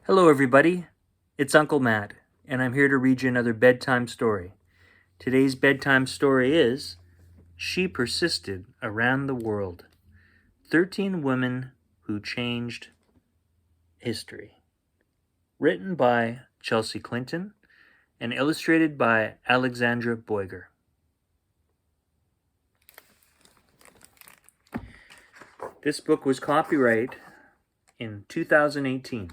Hello, everybody. It's Uncle Matt, and I'm here to read you another bedtime story. Today's bedtime story is She Persisted Around the World 13 Women Who Changed History. Written by Chelsea Clinton and illustrated by Alexandra Boiger. This book was copyright in 2018.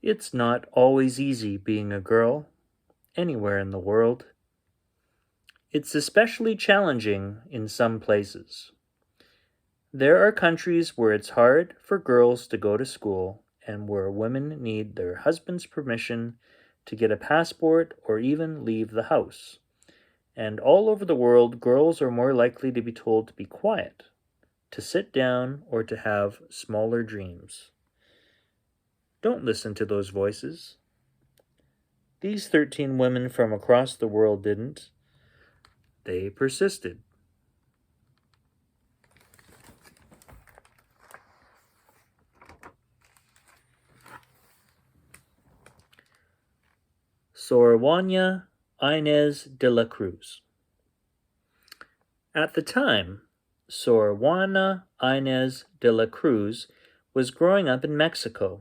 It's not always easy being a girl, anywhere in the world. It's especially challenging in some places. There are countries where it's hard for girls to go to school and where women need their husband's permission to get a passport or even leave the house. And all over the world, girls are more likely to be told to be quiet, to sit down, or to have smaller dreams. Don't listen to those voices. These 13 women from across the world didn't. They persisted. Sor Juana Inez de la Cruz. At the time, Sor Juana Inez de la Cruz was growing up in Mexico.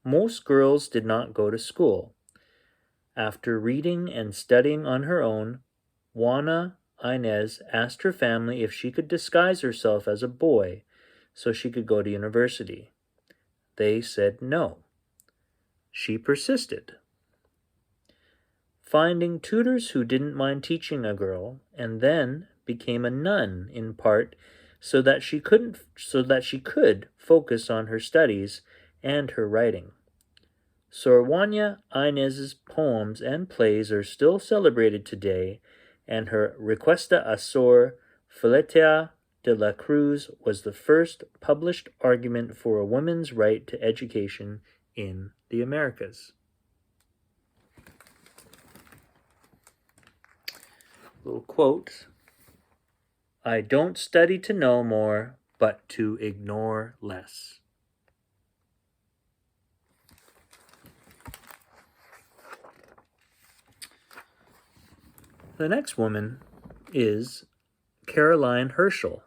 Most girls did not go to school. After reading and studying on her own, Juana Inez asked her family if she could disguise herself as a boy so she could go to university. They said no. She persisted. Finding tutors who didn't mind teaching a girl, and then became a nun in part so that she could focus on her studies and her writing. Sor Juana Inez's poems and plays are still celebrated today, and her Requesta a Sor Filetea de la Cruz was the first published argument for a woman's right to education in the Americas. Little quote, I don't study to know more, but to ignore less. The next woman is Caroline Herschel.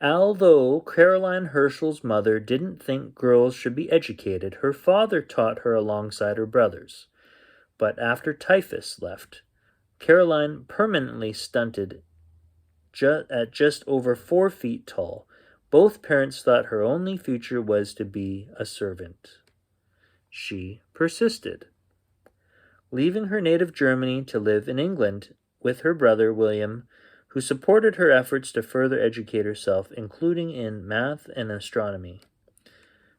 Although Caroline Herschel's mother didn't think girls should be educated, her father taught her alongside her brothers. But after typhus left, Caroline permanently stunted at just over 4 feet tall. Both parents thought her only future was to be a servant. She persisted, leaving her native Germany to live in England with her brother William, who supported her efforts to further educate herself, including in math and astronomy.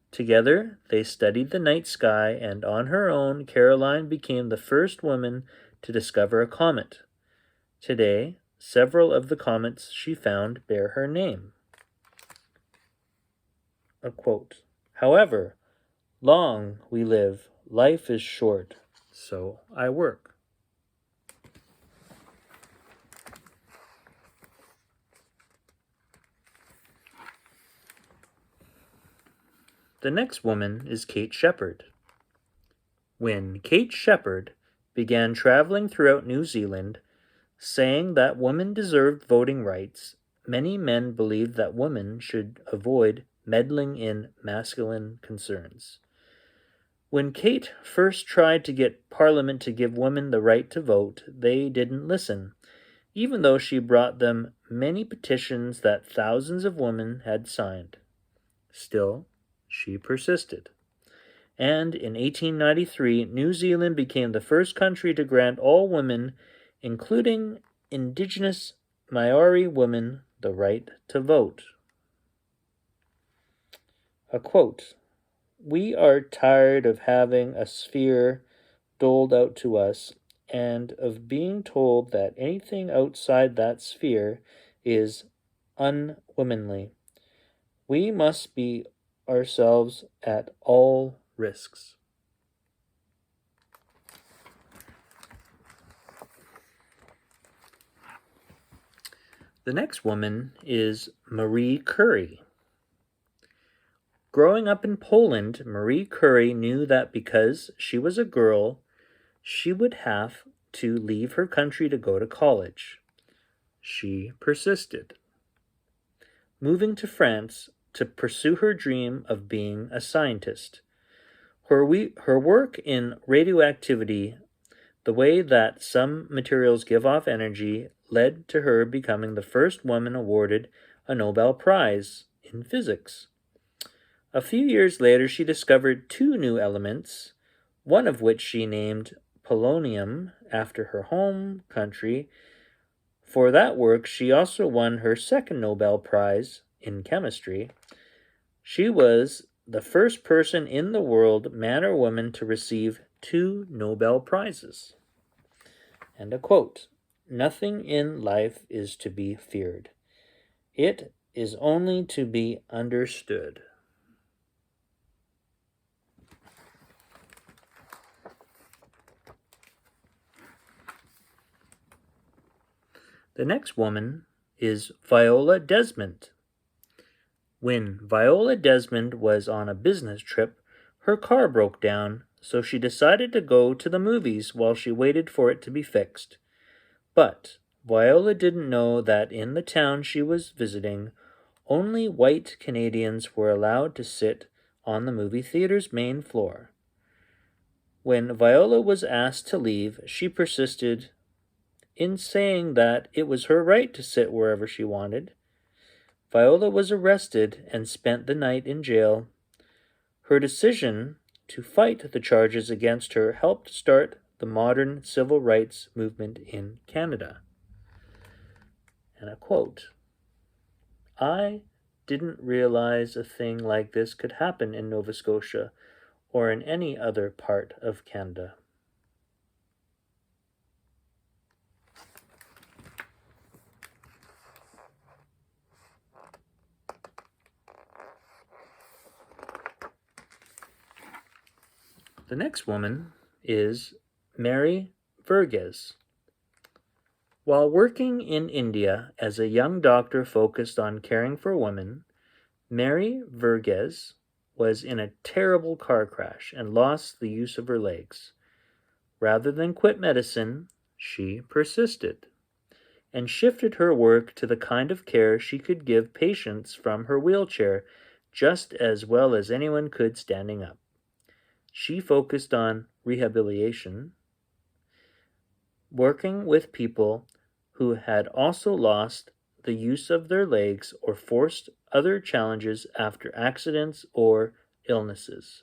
Together, they studied the night sky, and on her own, Caroline became the first woman to discover a comet. Today, several of the comets she found bear her name. A quote, however, long we live, life is short, so I work. The next woman is Kate Shepherd. When Kate Shepherd began traveling throughout New Zealand, saying that women deserved voting rights, many men believed that women should avoid meddling in masculine concerns. When Kate first tried to get Parliament to give women the right to vote, they didn't listen, even though she brought them many petitions that thousands of women had signed. Still, she persisted. And in 1893, New Zealand became the first country to grant all women, including Indigenous Maori women, the right to vote. A quote, we are tired of having a sphere doled out to us and of being told that anything outside that sphere is unwomanly. We must be ourselves at all risks. The next woman is Marie Curie. Growing up in Poland, Marie Curie knew that because she was a girl, she would have to leave her country to go to college. She persisted, moving to France to pursue her dream of being a scientist. Her work in radioactivity, the way that some materials give off energy, led to her becoming the first woman awarded a Nobel Prize in physics. A few years later, she discovered two new elements, one of which she named polonium after her home country. For that work, she also won her second Nobel Prize in chemistry. She was the first person in the world, man or woman, to receive two Nobel Prizes. And a quote, "Nothing in life is to be feared. It is only to be understood." The next woman is Viola Desmond. When Viola Desmond was on a business trip, her car broke down, so she decided to go to the movies while she waited for it to be fixed. But Viola didn't know that in the town she was visiting, only white Canadians were allowed to sit on the movie theater's main floor. When Viola was asked to leave, she persisted in saying that it was her right to sit wherever she wanted. Viola was arrested and spent the night in jail. Her decision to fight the charges against her helped start the modern civil rights movement in Canada. And a quote, "I didn't realize a thing like this could happen in Nova Scotia or in any other part of Canada." The next woman is Mary Verghese. While working in India as a young doctor focused on caring for women, Mary Verghese was in a terrible car crash and lost the use of her legs. Rather than quit medicine, she persisted and shifted her work to the kind of care she could give patients from her wheelchair just as well as anyone could standing up. She focused on rehabilitation, working with people who had also lost the use of their legs or forced other challenges after accidents or illnesses.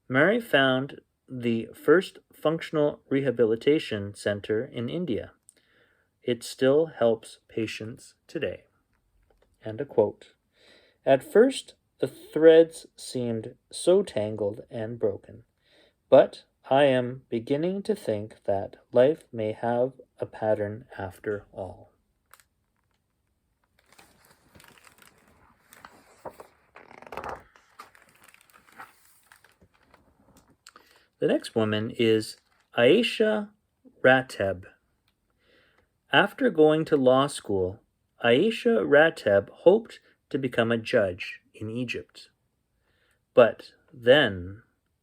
Mary found the first functional rehabilitation center in India. It still helps patients today. And a quote, "At first, the threads seemed so tangled and broken, but I am beginning to think that life may have a pattern after all." The next woman is Aisha Rateb. After going to law school, Aisha Rateb hoped to become a judge in Egypt. But the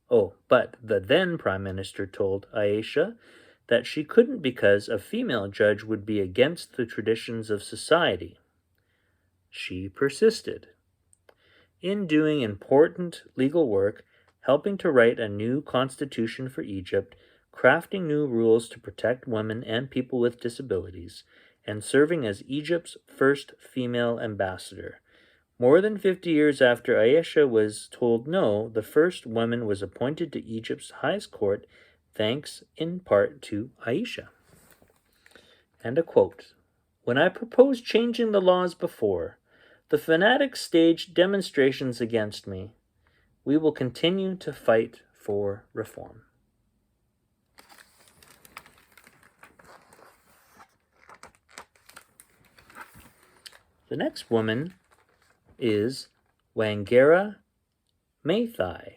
then Prime Minister told Aisha that she couldn't because a female judge would be against the traditions of society. She persisted in doing important legal work, helping to write a new constitution for Egypt, crafting new rules to protect women and people with disabilities, and serving as Egypt's first female ambassador. More than 50 years after Aisha was told no, the first woman was appointed to Egypt's highest court, thanks in part to Aisha. And a quote, "When I proposed changing the laws before, the fanatics staged demonstrations against me. We will continue to fight for reform." The next woman is Wangari Maathai.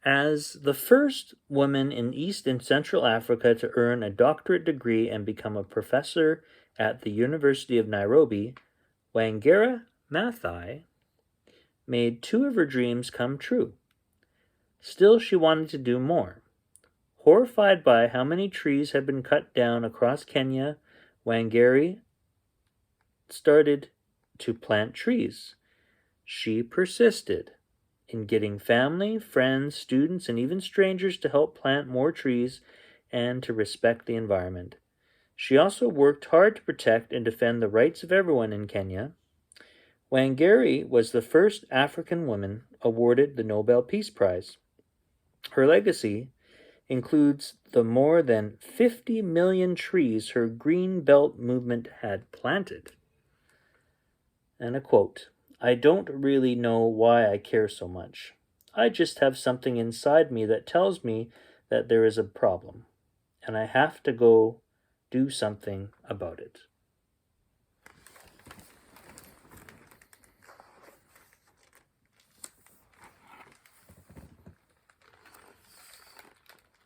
As the first woman in East and Central Africa to earn a doctorate degree and become a professor at the University of Nairobi, Wangari Maathai made two of her dreams come true. Still, she wanted to do more. Horrified by how many trees had been cut down across Kenya, Wangari started to plant trees. She persisted in getting family, friends, students, and even strangers to help plant more trees and to respect the environment. She also worked hard to protect and defend the rights of everyone in Kenya. Wangari was the first African woman awarded the Nobel Peace Prize. Her legacy includes the more than 50 million trees her Green Belt movement had planted. And a quote, "I don't really know why I care so much. I just have something inside me that tells me that there is a problem, and I have to go do something about it."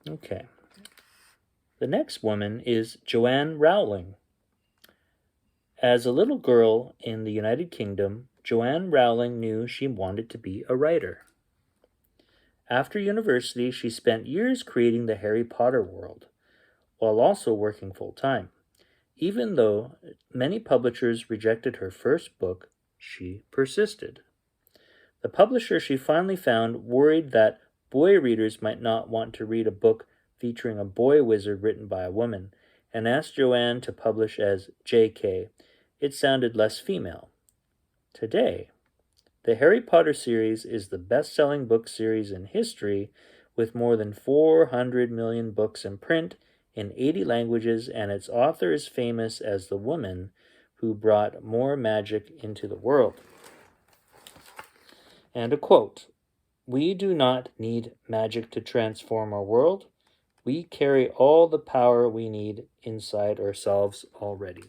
Okay. The next woman is Joanne Rowling. As a little girl in the United Kingdom, Joanne Rowling knew she wanted to be a writer. After university, she spent years creating the Harry Potter world, while also working full-time. Even though many publishers rejected her first book, she persisted. The publisher she finally found worried that boy readers might not want to read a book featuring a boy wizard written by a woman, and asked Joanne to publish as J.K. It sounded less female. Today, the Harry Potter series is the best-selling book series in history, with more than 400 million books in print in 80 languages, and its author is famous as the woman who brought more magic into the world. And a quote, "We do not need magic to transform our world. We carry all the power we need inside ourselves already."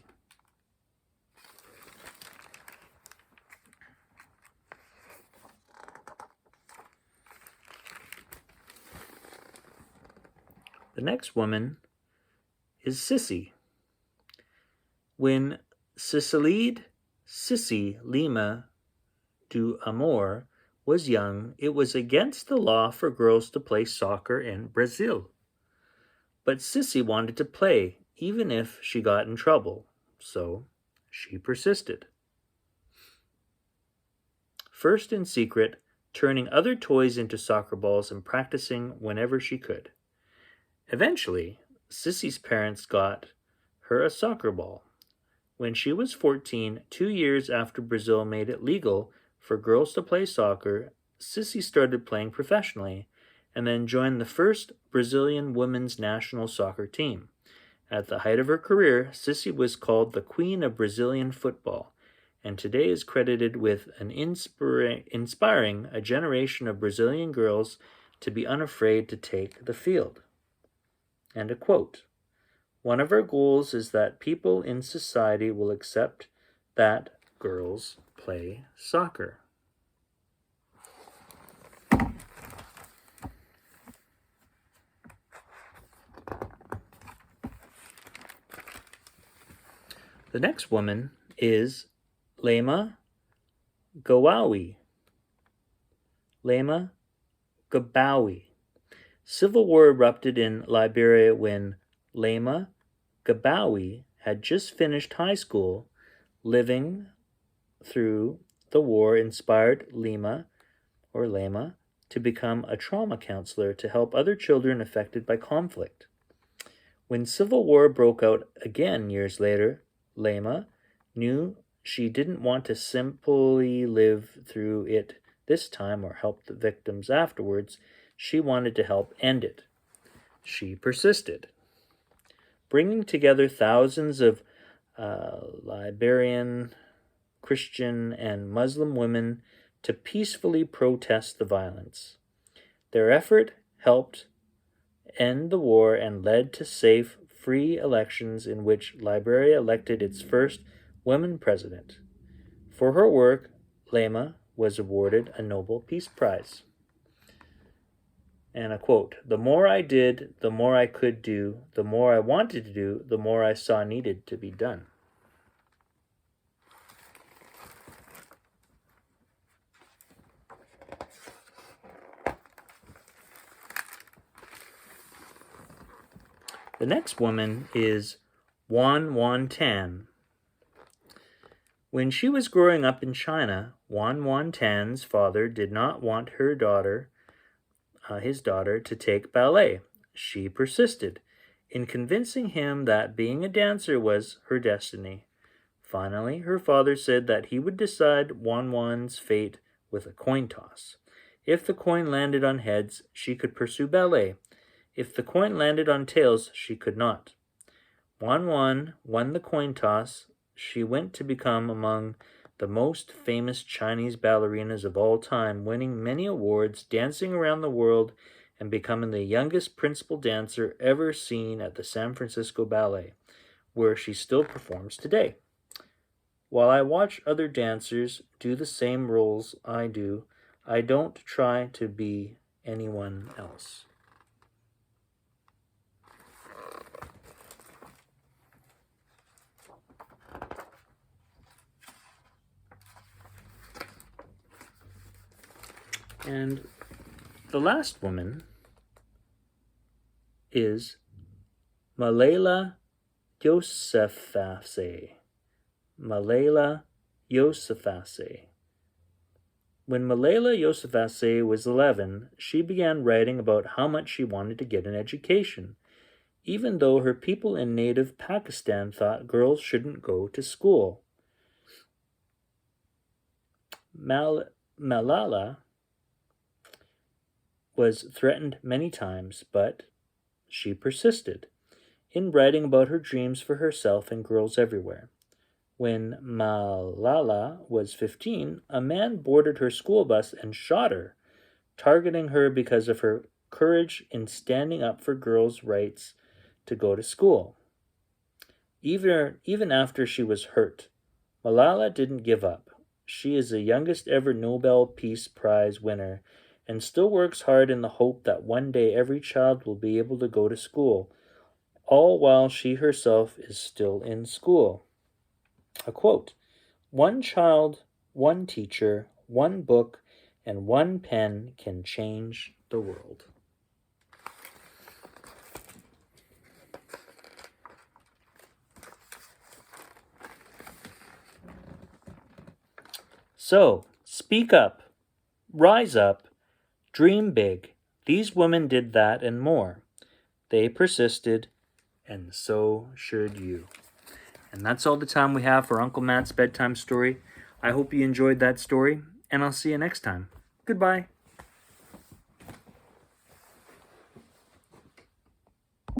The next woman is Sissy. When Cicilide Sissy Lima do Amor was young, it was against the law for girls to play soccer in Brazil. But Sissy wanted to play, even if she got in trouble, so she persisted. First in secret, turning other toys into soccer balls and practicing whenever she could. Eventually, Sissy's parents got her a soccer ball. When she was 14, 2 years after Brazil made it legal for girls to play soccer, Sissy started playing professionally and then joined the first Brazilian women's national soccer team. At the height of her career, Sissy was called the Queen of Brazilian football, and today is credited with inspiring a generation of Brazilian girls to be unafraid to take the field. And a quote, "One of our goals is that people in society will accept that girls play soccer." The next woman is Lema Gawawi. Lema Gabawi. Civil war erupted in Liberia when Lema Gabawi had just finished high school. Living through the war inspired Lema to become a trauma counselor to help other children affected by conflict. When civil war broke out again years later, Lema knew she didn't want to simply live through it this time or help the victims afterwards. She wanted to help end it. She persisted, bringing together thousands of Liberian Christian and Muslim women to peacefully protest the violence. Their effort helped end the war and led to safe, free elections in which Liberia elected its first woman president. For her work, Lema was awarded a Nobel Peace Prize. And a quote, "The more I did, the more I could do, the more I wanted to do, the more I saw needed to be done." The next woman is Wan Tan. When she was growing up in China, Wan Tan's father did not want his daughter, to take ballet. She persisted in convincing him that being a dancer was her destiny. Finally, her father said that he would decide Wan's fate with a coin toss. If the coin landed on heads, she could pursue ballet. If the coin landed on tails, she could not. Wan won the coin toss. She went to become among the most famous Chinese ballerinas of all time, winning many awards, dancing around the world, and becoming the youngest principal dancer ever seen at the San Francisco Ballet, where she still performs today. While I watch other dancers do the same roles I do, I don't try to be anyone else. And the last woman is Malala Yousafzai. Malala Yousafzai. When Malala Yousafzai was 11, she began writing about how much she wanted to get an education, even though her people in native Pakistan thought girls shouldn't go to school. Malala was threatened many times, but she persisted in writing about her dreams for herself and girls everywhere. When Malala was 15, a man boarded her school bus and shot her, targeting her because of her courage in standing up for girls' rights to go to school. Even after she was hurt, Malala didn't give up. She is the youngest ever Nobel Peace Prize winner and still works hard in the hope that one day every child will be able to go to school, all while she herself is still in school. A quote, "One child, one teacher, one book, and one pen can change the world." So, speak up, rise up, dream big. These women did that and more. They persisted, and so should you. And that's all the time we have for Uncle Matt's bedtime story. I hope you enjoyed that story, and I'll see you next time. Goodbye.